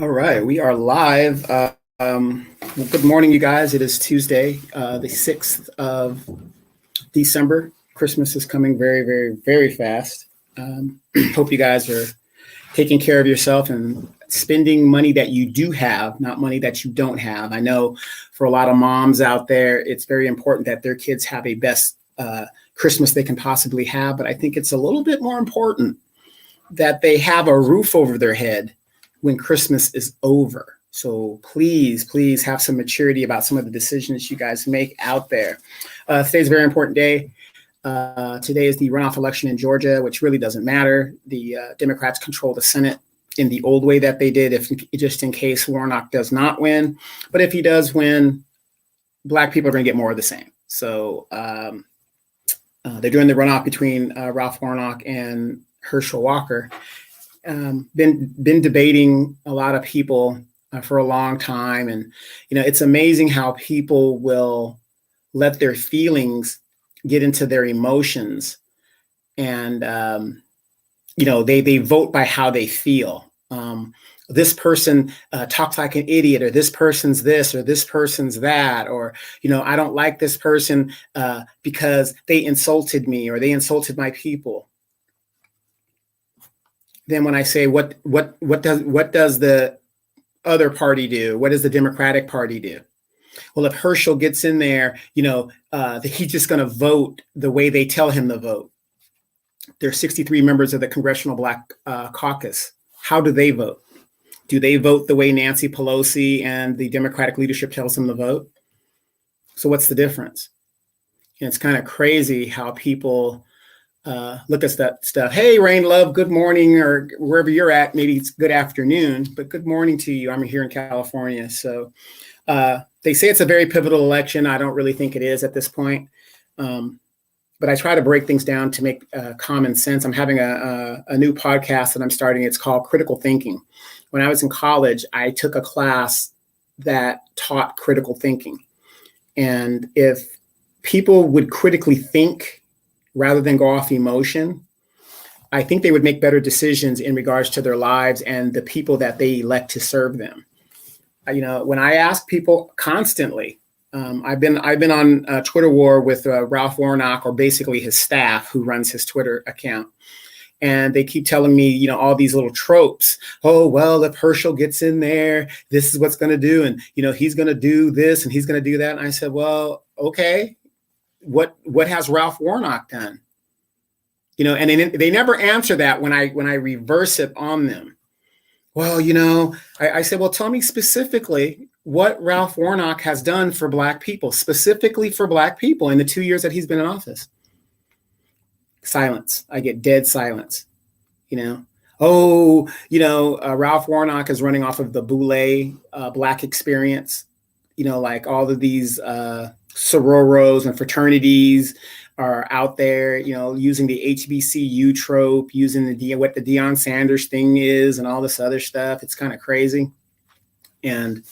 All right, we are live. Well, good morning, you guys. It is Tuesday, the 6th of December. Christmas is coming very, very, very fast. Hope you guys are taking care of yourself and spending money that you do have, not money that you don't have. I know for a lot of moms out there, it's very important that their kids have a best Christmas they can possibly have, but I think it's a little bit more important that they have a roof over their head when Christmas is over. So please, please have some maturity about some of the decisions you guys make out there. Today's a very important day. Today is the runoff election in Georgia, which really doesn't matter. The Democrats control the Senate in the old way that they did, just in case Warnock does not win. But if he does win, Black people are going to get more of the same. So they're doing the runoff between Ralph Warnock and Herschel Walker. Been debating a lot of people for a long time, and it's amazing how people will let their feelings get into their emotions, and they vote by how they feel. This person talks like an idiot, or this person's this, or this person's that, or I don't like this person because they insulted me or they insulted my people. Then when I say what does the other party do? What does the Democratic Party do? Well, if Herschel gets in there, he's just going to vote the way they tell him to vote. There are 63 members of the Congressional Black Caucus. How do they vote? Do they vote the way Nancy Pelosi and the Democratic leadership tells them to vote? So what's the difference? And it's kind of crazy how people look at that stuff. Hey, Rain Love, good morning, or wherever you're at. Maybe it's good afternoon, but good morning to you. I'm here in California. So they say it's a very pivotal election. I don't really think it is at this point. But I try to break things down to make common sense. I'm having a new podcast that I'm starting. It's called Critical Thinking. When I was in college, I took a class that taught critical thinking. And if people would critically think rather than go off emotion, I think they would make better decisions in regards to their lives and the people that they elect to serve them. When I ask people constantly, I've been on a Twitter war with Ralph Warnock, or basically his staff, who runs his Twitter account. And they keep telling me, all these little tropes. Oh, well, if Herschel gets in there, this is what's going to do. And, he's going to do this and he's going to do that. And I said, well, okay. What has Ralph Warnock done? And they never answer that when I reverse it on them. Well, I said, well, tell me specifically what Ralph Warnock has done for Black people, specifically for Black people in the 2 years that he's been in office. Silence. I get dead silence. Ralph Warnock is running off of the Boule Black experience. Like all of these sororos and fraternities are out there, using the HBCU trope, using what the Deion Sanders thing is and all this other stuff. It's kind of crazy. And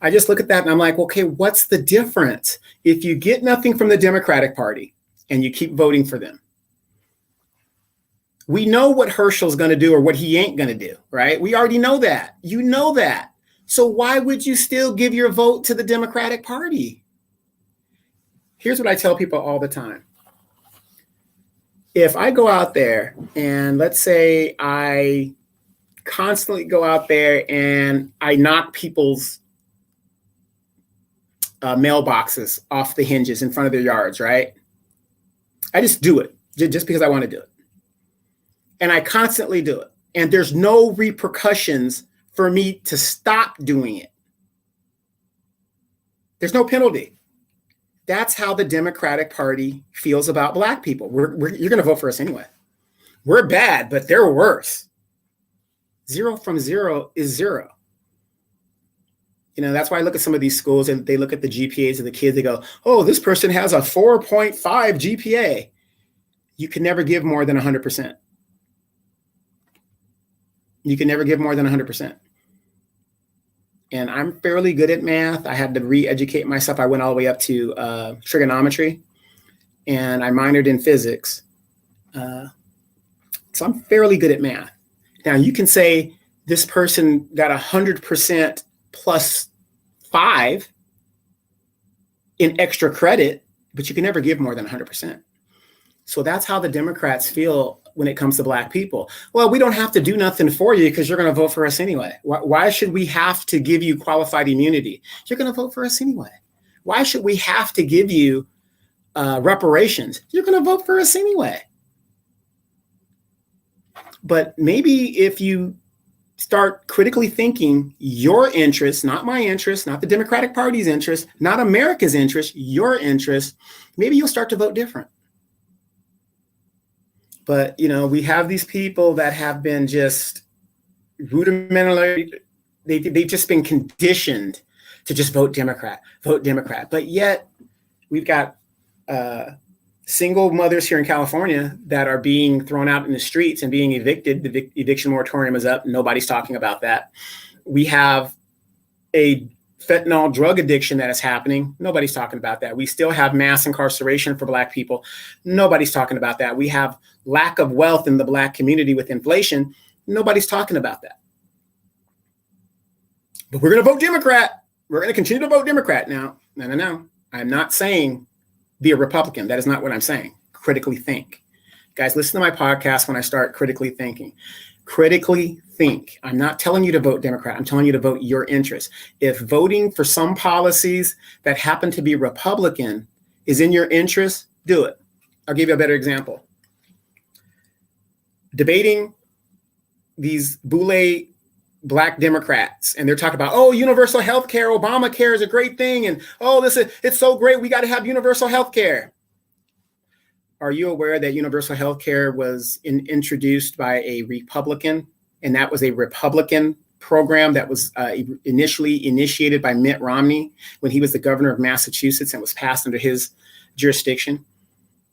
I just look at that and I'm like, okay, what's the difference? If you get nothing from the Democratic Party and you keep voting for them, we know what Herschel's going to do or what he ain't going to do, right? We already know that. You know that. So why would you still give your vote to the Democratic Party? Here's what I tell people all the time. If I go out there and let's say I constantly go out there and I knock people's mailboxes off the hinges in front of their yards, right? I just do it just because I want to do it. And I constantly do it. And there's no repercussions for me to stop doing it. There's no penalty. That's how the Democratic Party feels about Black people. You're going to vote for us anyway. We're bad, but they're worse. 0 from 0 is 0. That's why I look at some of these schools and they look at the GPAs of the kids. They go, oh, this person has a 4.5 GPA. You can never give more than 100%. You can never give more than 100%. And I'm fairly good at math. I had to re-educate myself. I went all the way up to trigonometry, and I minored in physics. So I'm fairly good at math. Now, you can say this person got 100% plus 5 in extra credit, but you can never give more than 100%. So that's how the Democrats feel when it comes to Black people. Well, we don't have to do nothing for you because you're going to vote for us anyway. Why should we have to give you qualified immunity? You're going to vote for us anyway. Why should we have to give you reparations? You're going to vote for us anyway. But maybe if you start critically thinking your interests, not my interests, not the Democratic Party's interests, not America's interests, your interests, maybe you'll start to vote different. But, you know, we have these people that have been just rudimentally, they've just been conditioned to just vote Democrat. But yet we've got single mothers here in California that are being thrown out in the streets and being evicted. The eviction moratorium is up. Nobody's talking about that. We have a fentanyl drug addiction that is happening. Nobody's talking about that. We still have mass incarceration for Black people. Nobody's talking about that. We have lack of wealth in the Black community with inflation. Nobody's talking about that. But we're going to vote Democrat. We're going to continue to vote Democrat now. No. I'm not saying be a Republican. That is not what I'm saying. Critically think. Guys, listen to my podcast when I start critically thinking. Critically think. I'm not telling you to vote Democrat. I'm telling you to vote your interests. If voting for some policies that happen to be Republican is in your interest, do it. I'll give you a better example. Debating these boule Black Democrats, and they're talking about, oh, universal health care, Obamacare is a great thing, and it's so great, we got to have universal health care. Are you aware that universal health care was introduced by a Republican, and that was a Republican program that was initially initiated by Mitt Romney when he was the governor of Massachusetts and was passed under his jurisdiction?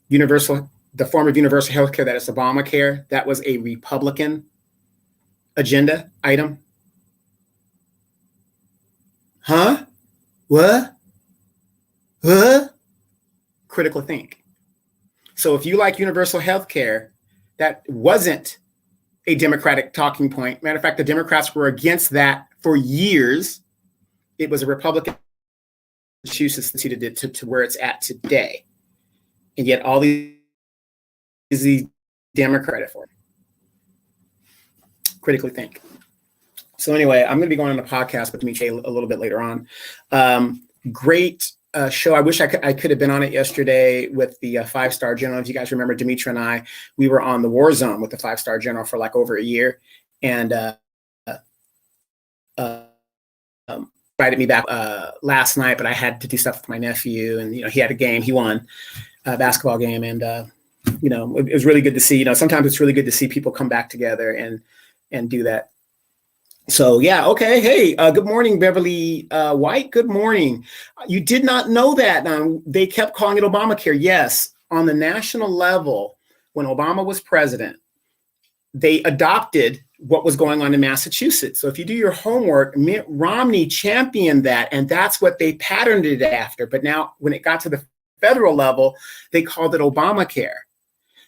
The form of universal health care that is Obamacare, that was a Republican agenda item. Huh? What? Critical think. So if you like universal health care, that wasn't a Democratic talking point. Matter of fact, the Democrats were against that for years. It was a Republican Massachusetts that did to where it's at today. And yet all these Democratic for it. Critically think. So anyway, I'm going to be going on a podcast with Dimitri a little bit later on. Great show. I wish I could have been on it yesterday with the 5-star general. If you guys remember, Dimitri and I, we were on the war zone with the 5-star general for like over a year, and invited me back last night, but I had to do stuff with my nephew, and he had a game. He won a basketball game, and it was really good to see. Sometimes it's really good to see people come back together and do that. So yeah, okay. Hey, good morning, Beverly White. Good morning. You did not know that. They kept calling it Obamacare. Yes, on the national level, when Obama was president, they adopted what was going on in Massachusetts. So if you do your homework, Mitt Romney championed that, and that's what they patterned it after. But now when it got to the federal level, they called it Obamacare.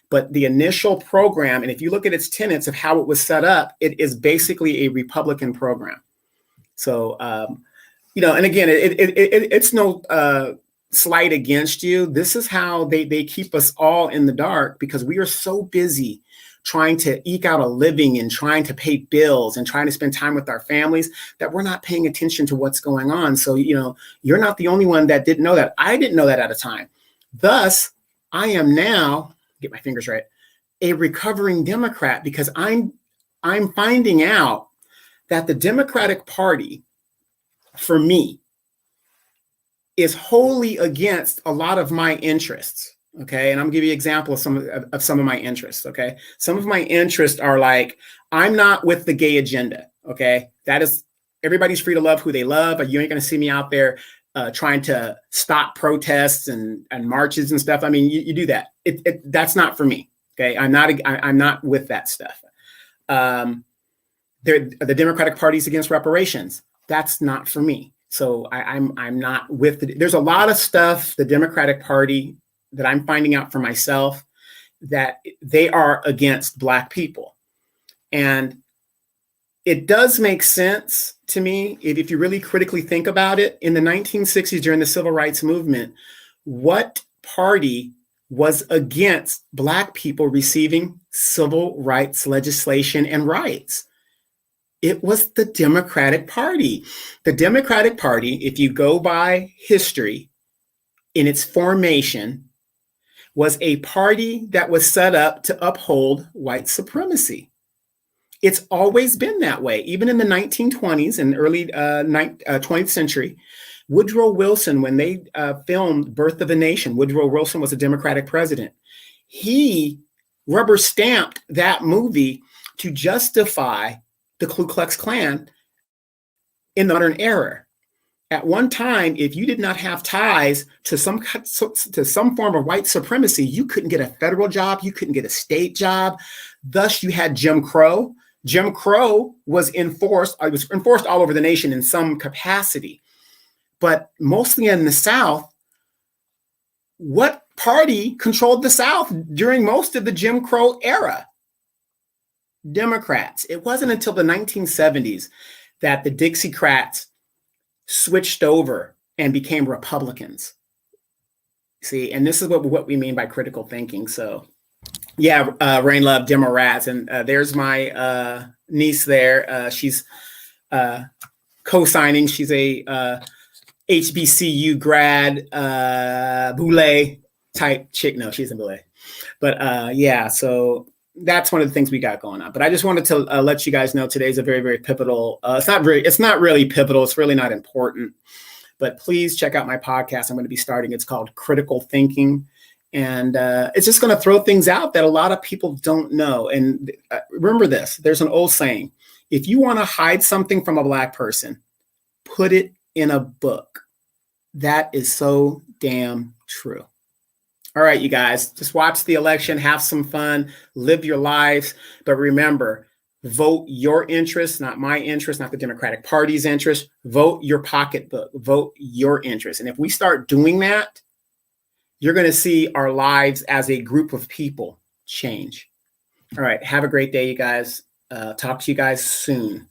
But the initial program, and if you look at its tenets of how it was set up, it is basically a Republican program. So, and again, it's no slight against you. This is how they keep us all in the dark, because we are so busy trying to eke out a living and trying to pay bills and trying to spend time with our families that we're not paying attention to what's going on. So, you're not the only one that didn't know that. I didn't know that at a time. Thus, I am now, get my fingers right, a recovering Democrat, because I'm finding out that the Democratic Party, for me, is wholly against a lot of my interests. Okay, and I'm gonna give you an example of some of my interests. Okay, some of my interests are like, I'm not with the gay agenda. Okay, that is, everybody's free to love who they love, but you ain't gonna see me out there trying to stop protests and marches and stuff. I mean, you do that. That's not for me. Okay, I'm not with that stuff. The Democratic Party's against reparations. That's not for me. So I'm not with it. There's a lot of stuff, the Democratic Party, that I'm finding out for myself, that they are against Black people. And it does make sense to me if you really critically think about it. In the 1960s, during the civil rights movement, what party was against Black people receiving civil rights legislation and rights? It was the Democratic Party. The Democratic Party, if you go by history in its formation, was a party that was set up to uphold white supremacy. It's always been that way. Even in the 1920s and early 20th century, Woodrow Wilson, when they filmed Birth of a Nation, Woodrow Wilson was a Democratic president. He rubber stamped that movie to justify the Ku Klux Klan in the modern era. At one time, if you did not have ties to some form of white supremacy, you couldn't get a federal job, you couldn't get a state job. Thus, you had Jim Crow. Jim Crow was enforced. It was enforced all over the nation in some capacity, but mostly in the South. What party controlled the South during most of the Jim Crow era? Democrats. It wasn't until the 1970s that the Dixiecrats switched over and became Republicans. See, and this is what we mean by critical thinking. So, yeah, Rain Love, Demo Rats, and there's my niece there. She's co-signing. She's a HBCU grad, Boulay type chick. No, she's in Boulay. But yeah, so that's one of the things we got going on. But I just wanted to let you guys know today's a very, very pivotal. It's not really pivotal. It's really not important. But please check out my podcast. I'm going to be starting. It's called Critical Thinking. And it's just going to throw things out that a lot of people don't know. And remember this, there's an old saying, if you want to hide something from a Black person, put it in a book. That is so damn true. All right, you guys, just watch the election, have some fun, live your lives. But remember, vote your interest, not my interest, not the Democratic Party's interest. Vote your pocketbook, vote your interest. And if we start doing that, you're going to see our lives as a group of people change. All right, have a great day, you guys. Talk to you guys soon.